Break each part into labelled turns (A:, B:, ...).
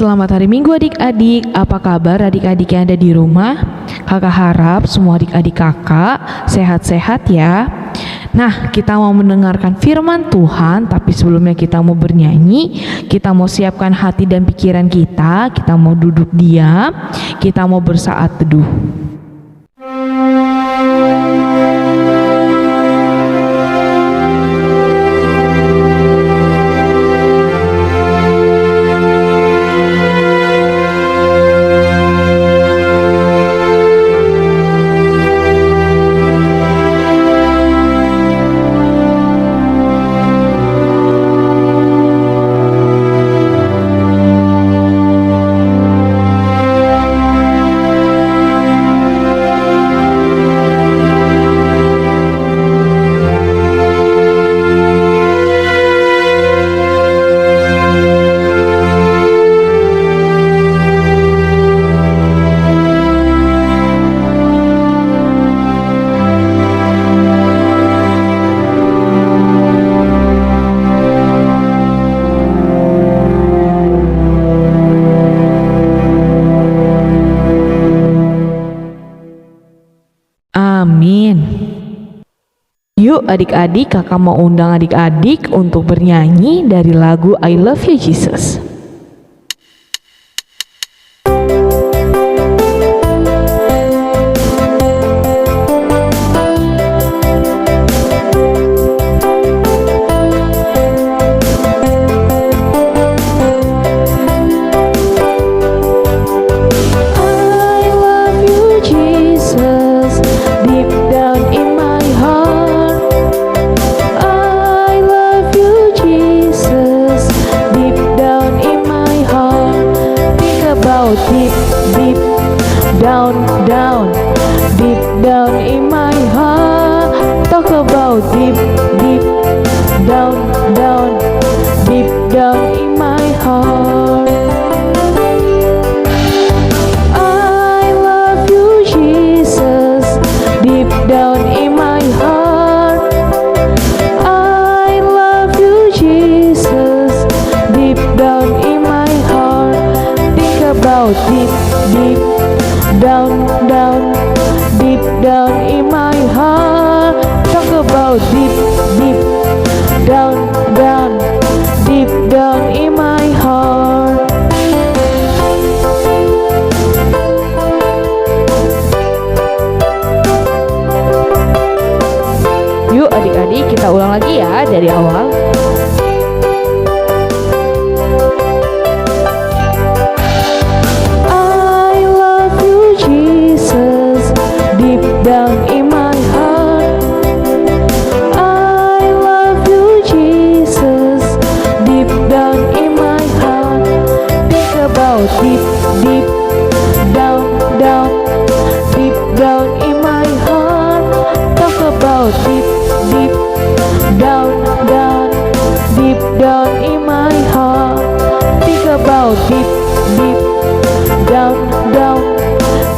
A: Selamat hari Minggu adik-adik. Apa kabar adik-adik yang ada di rumah? Kakak harap semua adik-adik kakak sehat-sehat ya. Nah, kita mau mendengarkan firman Tuhan, tapi sebelumnya kita mau bernyanyi. Kita mau siapkan hati dan pikiran kita mau duduk diam, kita mau bersaat teduh. Amin. Yuk adik-adik, kakak mau undang adik-adik untuk bernyanyi dari lagu I Love You Jesus. Deep down in my heart, talk about deep down in my heart. I love you Jesus, deep down in my heart. I love you Jesus, deep down in my heart. Think about deep down in my heart. Talk about deep down in my heart. Yuk adik-adik, kita ulang lagi ya dari awal. Down in my heart, I love you Jesus, deep down in my heart. Think about deep down in my heart. Talk about deep down in my heart. Think about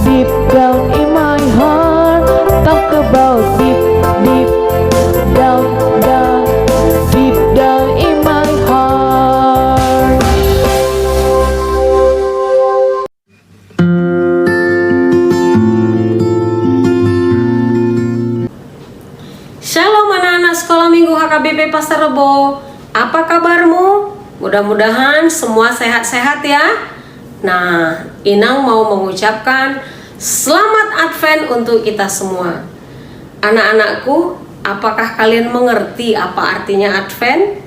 A: deep down in my heart. Talk about deep down in my heart.
B: Shalom anak-anak sekolah minggu HKBP Pasar Rebo. Apa kabarmu? Mudah-mudahan semua sehat-sehat ya. Nah, Inang mau mengucapkan Selamat Advent untuk kita semua. Anak-anakku, apakah kalian mengerti apa artinya Advent?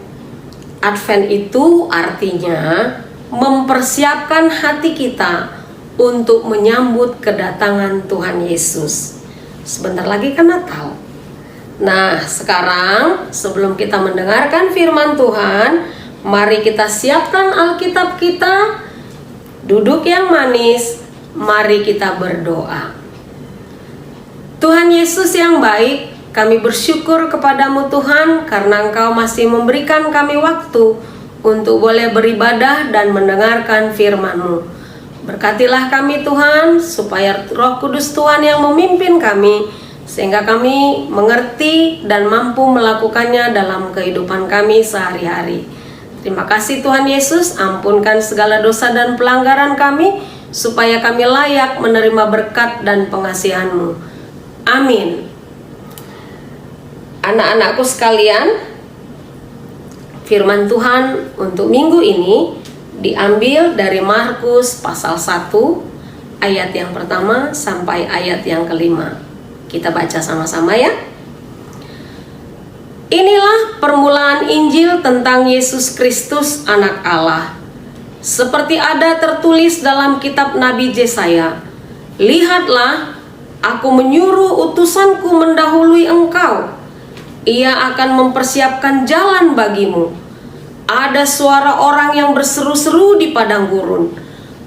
B: Advent itu artinya mempersiapkan hati kita untuk menyambut kedatangan Tuhan Yesus. Sebentar lagi kan Natal. Nah, sekarang sebelum kita mendengarkan firman Tuhan, mari kita siapkan Alkitab kita, duduk yang manis. Mari kita berdoa. Tuhan Yesus yang baik, kami bersyukur kepadamu Tuhan, karena Engkau masih memberikan kami waktu untuk boleh beribadah dan mendengarkan firman-Mu. Berkatilah kami Tuhan, supaya Roh Kudus Tuhan yang memimpin kami, sehingga kami mengerti dan mampu melakukannya dalam kehidupan kami sehari-hari. Terima kasih Tuhan Yesus, ampunkan segala dosa dan pelanggaran kami, supaya kami layak menerima berkat dan pengasihan-Mu. Amin. Anak-anakku sekalian, firman Tuhan untuk minggu ini diambil dari Markus pasal 1 ayat yang pertama sampai ayat yang kelima. Kita baca sama-sama ya. Inilah permulaan Injil tentang Yesus Kristus anak Allah. Seperti ada tertulis dalam kitab Nabi Yesaya, "Lihatlah, aku menyuruh utusanku mendahului engkau. Ia akan mempersiapkan jalan bagimu." Ada suara orang yang berseru-seru di padang gurun,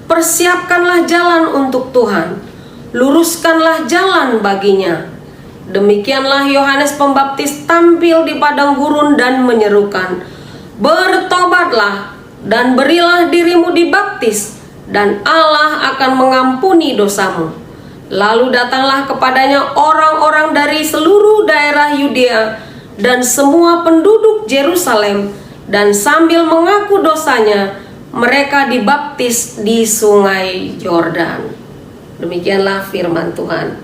B: "Persiapkanlah jalan untuk Tuhan, luruskanlah jalan baginya." Demikianlah Yohanes Pembaptis tampil di padang gurun dan menyerukan, "Bertobatlah dan berilah dirimu dibaptis, dan Allah akan mengampuni dosamu." Lalu datanglah kepadanya orang-orang dari seluruh daerah Yudea dan semua penduduk Yerusalem, dan sambil mengaku dosanya, mereka dibaptis di sungai Yordan. Demikianlah firman Tuhan.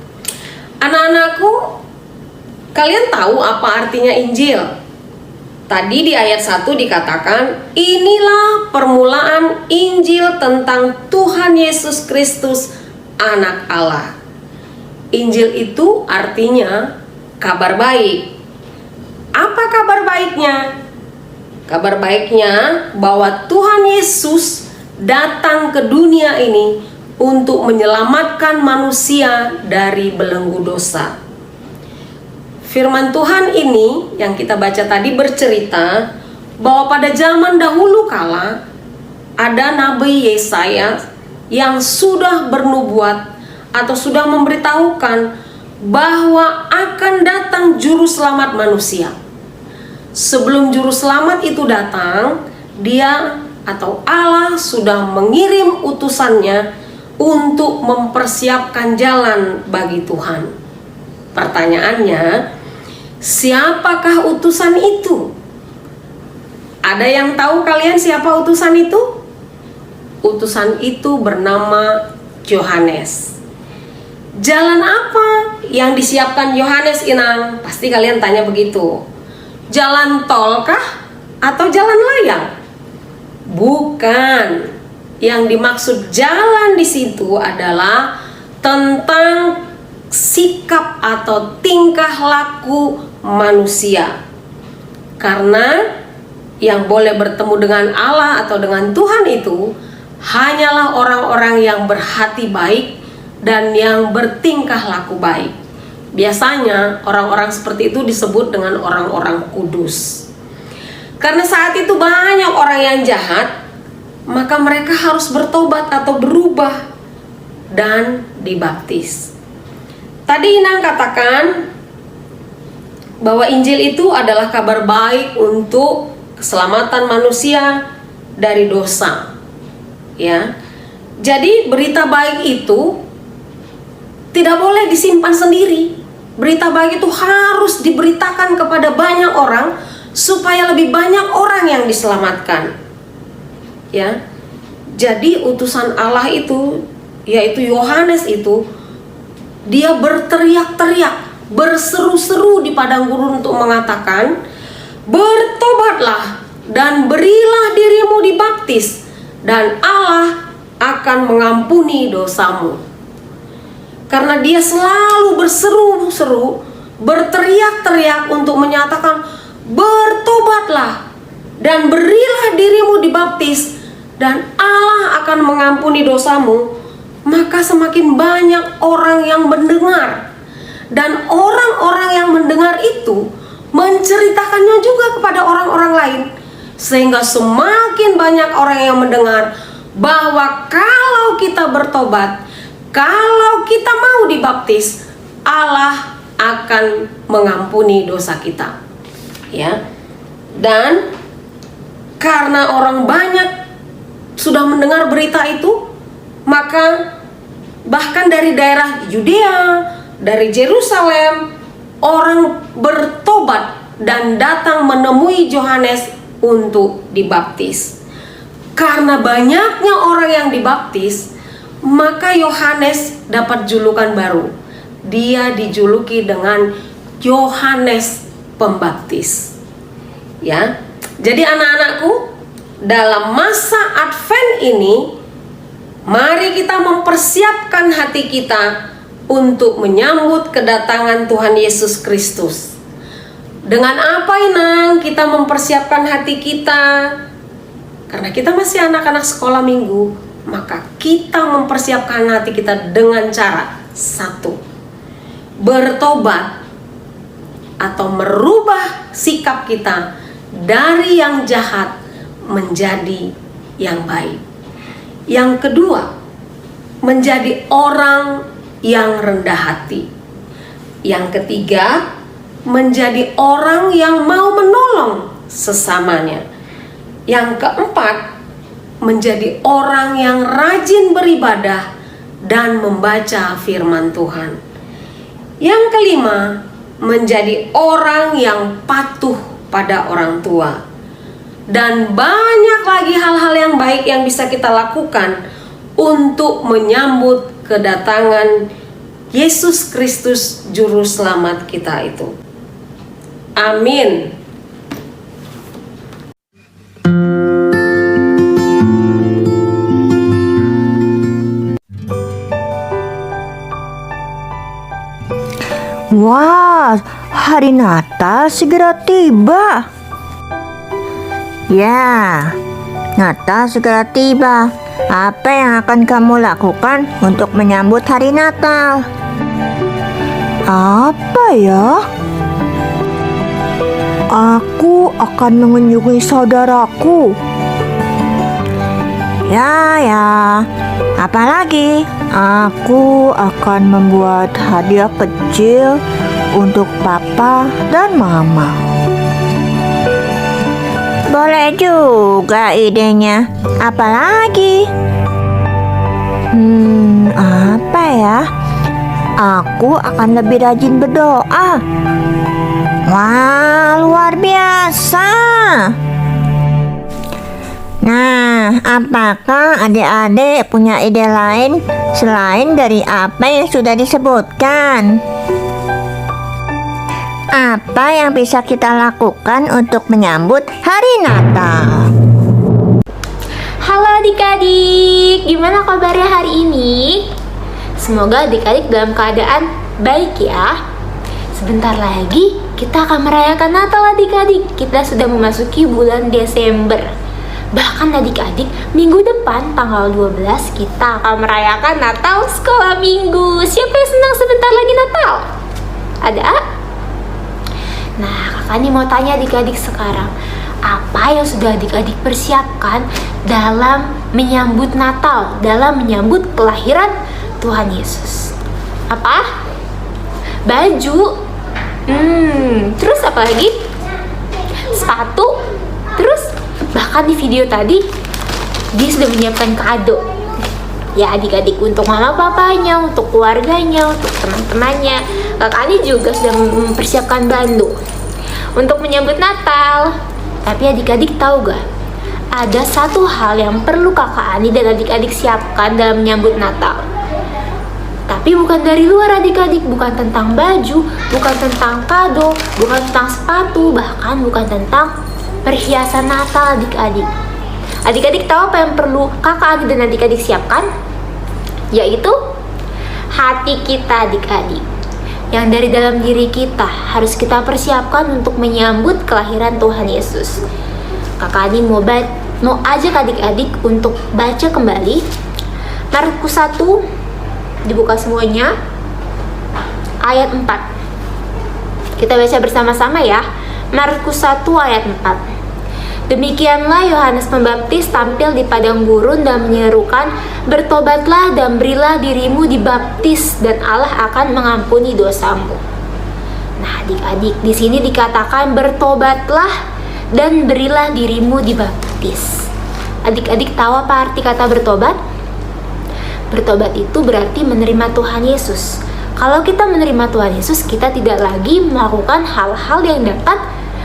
B: Anak-anakku, kalian tahu apa artinya Injil? Tadi di ayat 1 dikatakan, inilah permulaan Injil tentang Tuhan Yesus Kristus anak Allah. Injil itu artinya kabar baik. Apa kabar baiknya? Kabar baiknya bahwa Tuhan Yesus datang ke dunia ini untuk menyelamatkan manusia dari belenggu dosa. Firman Tuhan ini yang kita baca tadi bercerita bahwa pada zaman dahulu kala ada Nabi Yesaya yang sudah bernubuat atau sudah memberitahukan bahwa akan datang juru selamat manusia. Sebelum juru selamat itu datang, dia atau Allah sudah mengirim utusannya untuk mempersiapkan jalan bagi Tuhan. Pertanyaannya, siapakah utusan itu? Ada yang tahu kalian siapa utusan itu? Utusan itu bernama Yohanes. Jalan apa yang disiapkan Yohanes, Inang? Pasti kalian tanya begitu. Jalan tol kah atau jalan layang? Bukan. Yang dimaksud jalan di situ adalah tentang sikap atau tingkah laku manusia. Karena yang boleh bertemu dengan Allah atau dengan Tuhan itu hanyalah orang-orang yang berhati baik dan yang bertingkah laku baik. Biasanya orang-orang seperti itu disebut dengan orang-orang kudus. Karena saat itu banyak orang yang jahat, maka mereka harus bertobat atau berubah dan dibaptis. Tadi Inang katakan bahwa Injil itu adalah kabar baik untuk keselamatan manusia dari dosa. Ya. Jadi berita baik itu tidak boleh disimpan sendiri. Berita baik itu harus diberitakan kepada banyak orang supaya lebih banyak orang yang diselamatkan. Ya. Jadi utusan Allah itu, yaitu Yohanes itu, dia berteriak-teriak, berseru-seru di padang gurun untuk mengatakan, "Bertobatlah dan berilah dirimu dibaptis, dan Allah akan mengampuni dosamu." Karena dia selalu berseru-seru, berteriak-teriak untuk menyatakan, "Bertobatlah dan berilah dirimu dibaptis, dan Allah akan mengampuni dosamu," maka semakin banyak orang yang mendengar. Dan orang-orang yang mendengar itu menceritakannya juga kepada orang-orang lain, sehingga semakin banyak orang yang mendengar bahwa kalau kita bertobat, kalau kita mau dibaptis, Allah akan mengampuni dosa kita. Ya. Dan karena orang banyak sudah mendengar berita itu, maka bahkan dari daerah Yudea, dari Yerusalem, orang bertobat dan datang menemui Yohanes untuk dibaptis. Karena banyaknya orang yang dibaptis, maka Yohanes dapat julukan baru. Dia dijuluki dengan Yohanes Pembaptis. Ya. Jadi anak-anakku, dalam masa Advent ini, mari kita mempersiapkan hati kita untuk menyambut kedatangan Tuhan Yesus Kristus. Dengan apa, Inang, kita mempersiapkan hati kita? Karena kita masih anak-anak sekolah minggu, maka kita mempersiapkan hati kita dengan cara satu, bertobat atau merubah sikap kita dari yang jahat menjadi yang baik. Yang kedua, menjadi orang yang rendah hati. Yang ketiga, menjadi orang yang mau menolong sesamanya. Yang keempat, menjadi orang yang rajin beribadah dan membaca firman Tuhan. Yang kelima, menjadi orang yang patuh pada orang tua. Dan banyak lagi hal-hal yang baik yang bisa kita lakukan untuk menyambut kedatangan Yesus Kristus Juru Selamat kita itu. Amin.
C: Wah, hari Natal segera tiba. Ya, Natal segera tiba. Apa yang akan kamu lakukan untuk menyambut hari Natal? Apa ya? Aku akan mengunjungi saudaraku. Ya. Apalagi, aku akan membuat hadiah kecil untuk papa dan mama. Boleh juga idenya. Apalagi? Apa ya? Aku akan lebih rajin berdoa. Wah, luar biasa. Nah, apakah adik-adik punya ide lain selain dari apa yang sudah disebutkan? Apa yang bisa kita lakukan untuk menyambut hari Natal?
D: Halo adik-adik, gimana kabarnya hari ini? Semoga adik-adik dalam keadaan baik ya. Sebentar lagi kita akan merayakan Natal adik-adik. Kita sudah memasuki bulan Desember. Bahkan adik-adik, minggu depan tanggal 12 kita akan merayakan Natal sekolah minggu. Siapa yang senang sebentar lagi Natal? Ada? Nah, kakak nih mau tanya adik-adik sekarang, apa yang sudah adik-adik persiapkan dalam menyambut Natal, dalam menyambut kelahiran Tuhan Yesus? Apa? Baju? Terus apa lagi? Sepatu? Terus bahkan di video tadi dia sudah menyiapkan kado ya adik-adik, untuk mama papanya, untuk keluarganya, untuk teman-temannya. Kakak Ani juga sudah mempersiapkan bando untuk menyambut Natal. Tapi adik-adik tahu gak, ada satu hal yang perlu kakak Ani dan adik-adik siapkan dalam menyambut Natal. Tapi bukan dari luar adik-adik, bukan tentang baju, bukan tentang kado, bukan tentang sepatu, bahkan bukan tentang perhiasan Natal adik-adik. Adik-adik tahu apa yang perlu kakak adik dan adik-adik siapkan? Yaitu hati kita adik-adik. Yang dari dalam diri kita harus kita persiapkan untuk menyambut kelahiran Tuhan Yesus. Kakak Ani mau ajak adik-adik untuk baca kembali Markus 1, dibuka semuanya, ayat 4. Kita baca bersama-sama ya. Markus 1 ayat 4. Demikianlah Yohanes Pembaptis tampil di padang gurun dan menyerukan, "Bertobatlah dan berilah dirimu dibaptis dan Allah akan mengampuni dosamu." Nah, adik-adik, di sini dikatakan bertobatlah dan berilah dirimu dibaptis. Adik-adik tahu apa arti kata bertobat? Bertobat itu berarti menerima Tuhan Yesus. Kalau kita menerima Tuhan Yesus, kita tidak lagi melakukan hal-hal yang dapat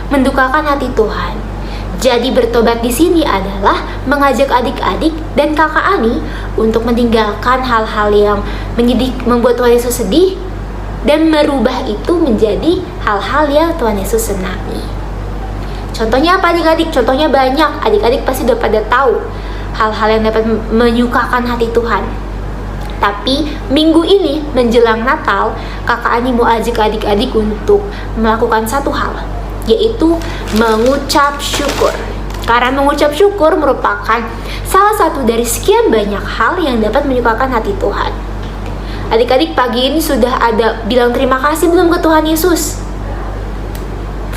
D: mendukakan hati Tuhan. Jadi bertobat di sini adalah mengajak adik-adik dan kakak Ani untuk meninggalkan hal-hal yang membuat Tuhan Yesus sedih dan merubah itu menjadi hal-hal yang Tuhan Yesus senangi. Contohnya apa adik-adik? Contohnya banyak. Adik-adik pasti udah pada tahu hal-hal yang dapat menyukakan hati Tuhan. Tapi minggu ini menjelang Natal, kakak Ani mau ajak adik-adik untuk melakukan satu hal, yaitu mengucap syukur. Karena mengucap syukur merupakan salah satu dari sekian banyak hal yang dapat menyukakan hati Tuhan. Adik-adik pagi ini sudah ada bilang terima kasih belum ke Tuhan Yesus?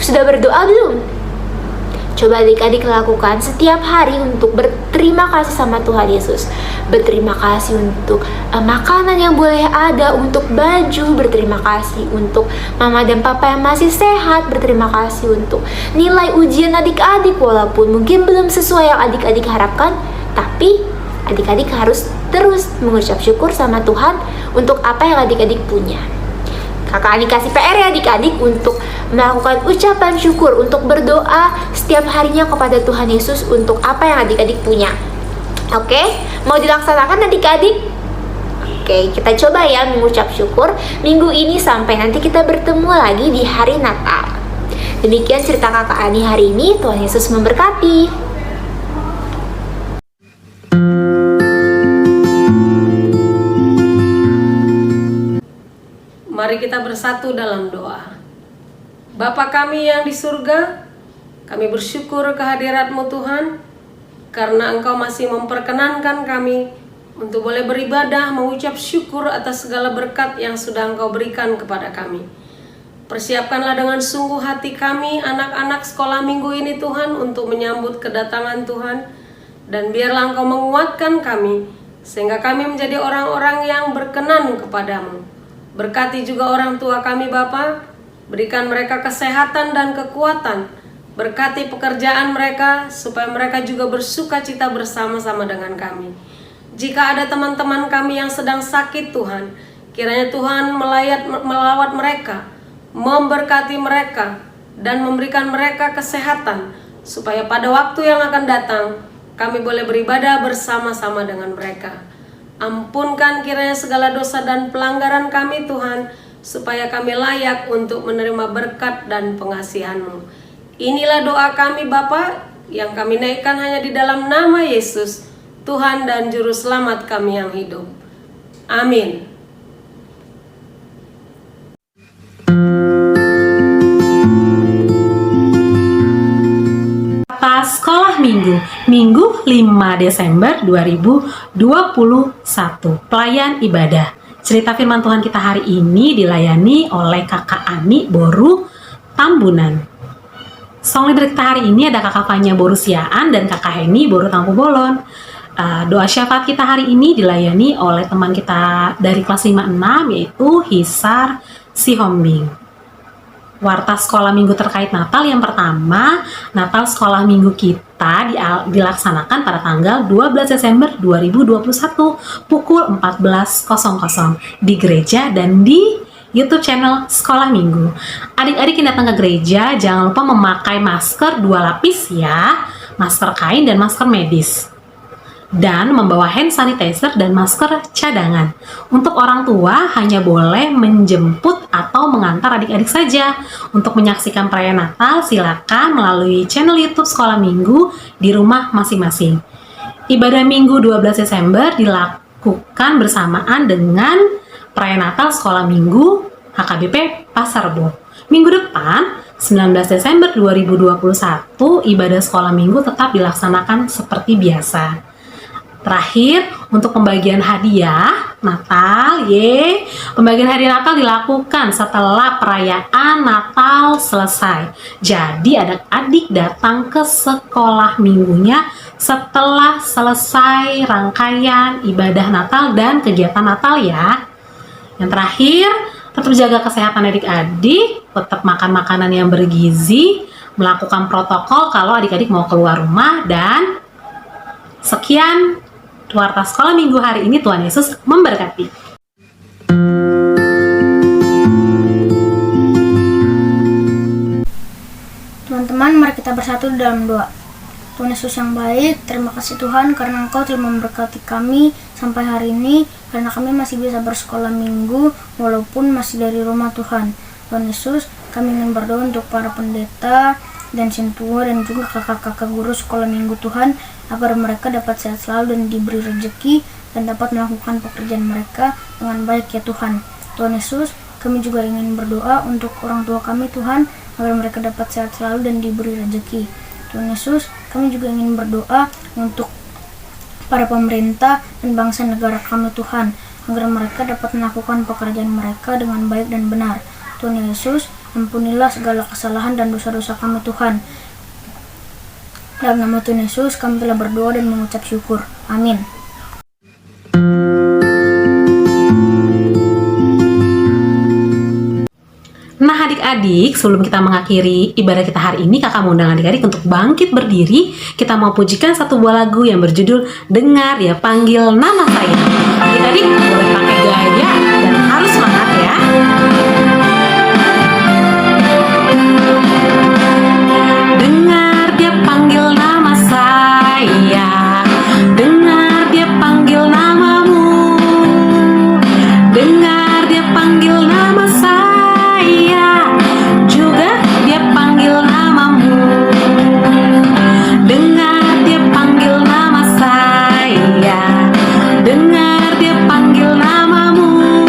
D: Sudah berdoa belum? Coba adik-adik lakukan setiap hari untuk berterima kasih sama Tuhan Yesus. Berterima kasih untuk makanan yang boleh ada, untuk baju, berterima kasih untuk mama dan papa yang masih sehat, berterima kasih untuk nilai ujian adik-adik walaupun mungkin belum sesuai yang adik-adik harapkan, tapi adik-adik harus terus mengucap syukur sama Tuhan untuk apa yang adik-adik punya. Kakak Ani kasih PR ya adik-adik untuk melakukan ucapan syukur, untuk berdoa setiap harinya kepada Tuhan Yesus untuk apa yang adik-adik punya. Oke, mau dilaksanakan adik-adik? Oke, kita coba ya mengucap syukur minggu ini sampai nanti kita bertemu lagi di hari Natal. Demikian cerita kakak Ani hari ini. Tuhan Yesus memberkati.
B: Mari kita bersatu dalam doa. Bapa kami yang di surga, kami bersyukur kehadirat-Mu Tuhan, karena Engkau masih memperkenankan kami untuk boleh beribadah, mengucap syukur atas segala berkat yang sudah Engkau berikan kepada kami. Persiapkanlah dengan sungguh hati kami, anak-anak sekolah minggu ini Tuhan, untuk menyambut kedatangan Tuhan, dan biarlah Engkau menguatkan kami, sehingga kami menjadi orang-orang yang berkenan kepadamu. Berkati juga orang tua kami Bapa, berikan mereka kesehatan dan kekuatan. Berkati pekerjaan mereka, supaya mereka juga bersuka cita bersama-sama dengan kami. Jika ada teman-teman kami yang sedang sakit Tuhan, kiranya Tuhan melawat mereka, memberkati mereka, dan memberikan mereka kesehatan, supaya pada waktu yang akan datang, kami boleh beribadah bersama-sama dengan mereka. Ampunkan kiranya segala dosa dan pelanggaran kami Tuhan, supaya kami layak untuk menerima berkat dan pengasihan-Mu. Inilah doa kami Bapa, yang kami naikkan hanya di dalam nama Yesus, Tuhan dan Juru Selamat kami yang hidup. Amin.
E: Sekolah Minggu 5 Desember 2021. Pelayan ibadah. Cerita firman Tuhan kita hari ini dilayani oleh kakak Ani Boru Tambunan. Song leader kita hari ini ada kakak Fanya Boru Siaan dan kakak Heni Boru Tampu Bolon. Doa syafaat kita hari ini dilayani oleh teman kita dari kelas 5-6, yaitu Hisar Sihombing. Warta sekolah minggu terkait Natal yang pertama, Natal sekolah minggu kita dilaksanakan pada tanggal 12 Desember 2021 pukul 14.00 di gereja dan di YouTube channel Sekolah Minggu. Adik-adik yang datang ke gereja jangan lupa memakai masker 2 lapis ya, masker kain dan masker medis. Dan membawa hand sanitizer dan masker cadangan. Untuk orang tua hanya boleh menjemput atau mengantar adik-adik saja. Untuk menyaksikan perayaan Natal silakan melalui channel YouTube Sekolah Minggu di rumah masing-masing. Ibadah Minggu 12 Desember dilakukan bersamaan dengan perayaan Natal Sekolah Minggu HKBP Pasar Rebo. Minggu depan 19 Desember 2021 ibadah Sekolah Minggu tetap dilaksanakan seperti biasa. Terakhir, untuk pembagian hadiah Natal, pembagian hadiah Natal dilakukan setelah perayaan Natal selesai. Jadi adik-adik datang ke sekolah minggunya setelah selesai rangkaian ibadah Natal dan kegiatan Natal ya. Yang terakhir, tetap jaga kesehatan adik-adik, tetap makan makanan yang bergizi, melakukan protokol kalau adik-adik mau keluar rumah, dan sekian Warta Sekolah Minggu hari ini. Tuhan Yesus memberkati.
F: Teman-teman, mari kita bersatu dalam doa. Tuhan Yesus yang baik, terima kasih Tuhan karena Engkau telah memberkati kami sampai hari ini, karena kami masih bisa bersekolah minggu walaupun masih dari rumah Tuhan. Tuhan Yesus, kami ingin berdoa untuk para pendeta dan sintua dan juga kakak-kakak guru sekolah minggu Tuhan, agar mereka dapat sehat selalu dan diberi rezeki dan dapat melakukan pekerjaan mereka dengan baik ya Tuhan. Tuhan Yesus, kami juga ingin berdoa untuk orang tua kami Tuhan, agar mereka dapat sehat selalu dan diberi rezeki. Tuhan Yesus, kami juga ingin berdoa untuk para pemerintah dan bangsa negara kami Tuhan, agar mereka dapat melakukan pekerjaan mereka dengan baik dan benar. Tuhan Yesus, ampunilah segala kesalahan dan dosa-dosa kami Tuhan. Dalam nama Tuhan Yesus, kami telah berdoa dan mengucap syukur. Amin.
E: Nah adik-adik, sebelum kita mengakhiri ibadah kita hari ini, kakak mengundang adik-adik untuk bangkit berdiri. Kita mau pujikan satu buah lagu yang berjudul Dengar Dia Panggil Nama Saya. Adik-adik boleh pakai gaya dan harus semangat ya. Dengar Dia panggil nama saya, dengar Dia panggil namamu, dengar Dia panggil nama saya, juga Dia panggil namamu. Dengar Dia panggil nama saya, dengar Dia panggil namamu,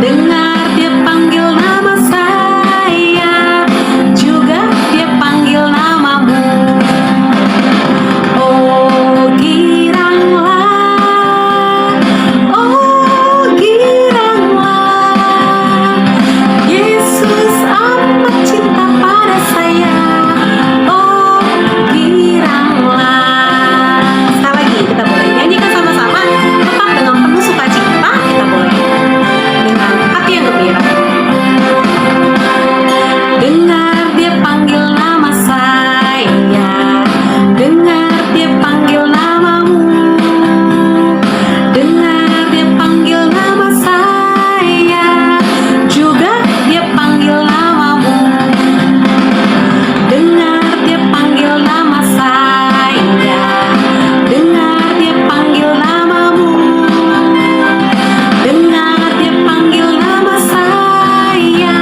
E: dengar Dia panggil nama saya, juga Dia panggil namamu. Oh giranglah, oh giranglah, Yesus amat cinta pada saya. Oh giranglah. Sekali lagi kita boleh nyanyikan sama-sama, tetap dengan penuh sukacita. Kita boleh dengan hati yang gembira. Dengar Dia panggil nama saya, dengar Dia panggil namamu, dengar Dia panggil nama saya, juga Dia panggil namamu. Dengar Dia panggil nama saya, dengar Dia panggil namamu, dengar Dia panggil nama saya,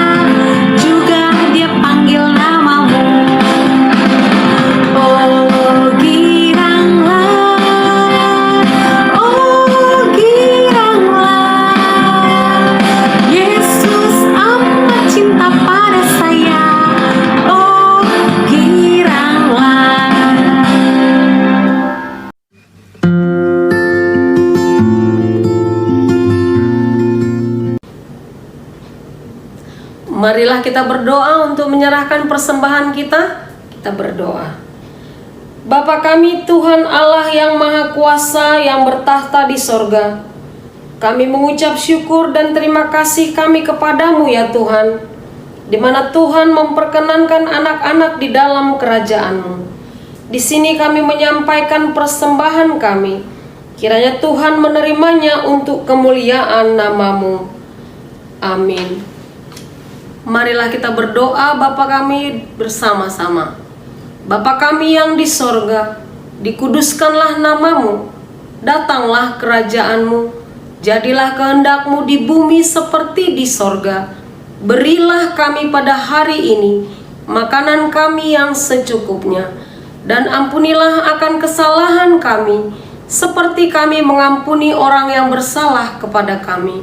E: juga Dia panggil namamu. Oh giranglah, oh giranglah, Yesus amat cinta pada saya. Oh giranglah.
B: Marilah kita berdoa untuk menyerahkan persembahan kita. Kita berdoa. Bapa kami Tuhan Allah yang Maha Kuasa yang bertahta di sorga, kami mengucap syukur dan terima kasih kami kepadamu ya Tuhan, di mana Tuhan memperkenankan anak-anak di dalam kerajaan-Mu. Di sini kami menyampaikan persembahan kami. Kiranya Tuhan menerimanya untuk kemuliaan nama-Mu. Amin. Marilah kita berdoa Bapa kami bersama-sama. Bapa kami yang di sorga, dikuduskanlah namamu, datanglah kerajaan-Mu, jadilah kehendak-Mu di bumi seperti di sorga. Berilah kami pada hari ini makanan kami yang secukupnya, dan ampunilah akan kesalahan kami, seperti kami mengampuni orang yang bersalah kepada kami.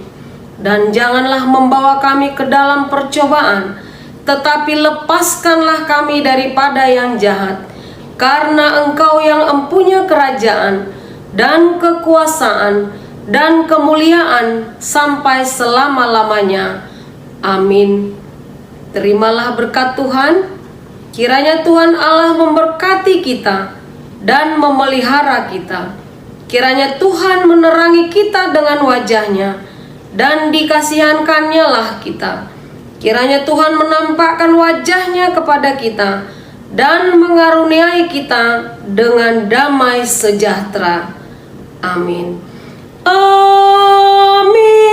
B: Dan janganlah membawa kami ke dalam percobaan, tetapi lepaskanlah kami daripada yang jahat. Karena Engkau yang empunya kerajaan, dan kekuasaan, dan kemuliaan sampai selama-lamanya. Amin. Terimalah berkat Tuhan. Kiranya Tuhan Allah memberkati kita dan memelihara kita. Kiranya Tuhan menerangi kita dengan wajah-Nya, dan dikasihankannya lah kita. Kiranya Tuhan menampakkan wajah-Nya kepada kita dan mengaruniai kita dengan damai sejahtera. Amin. Amin.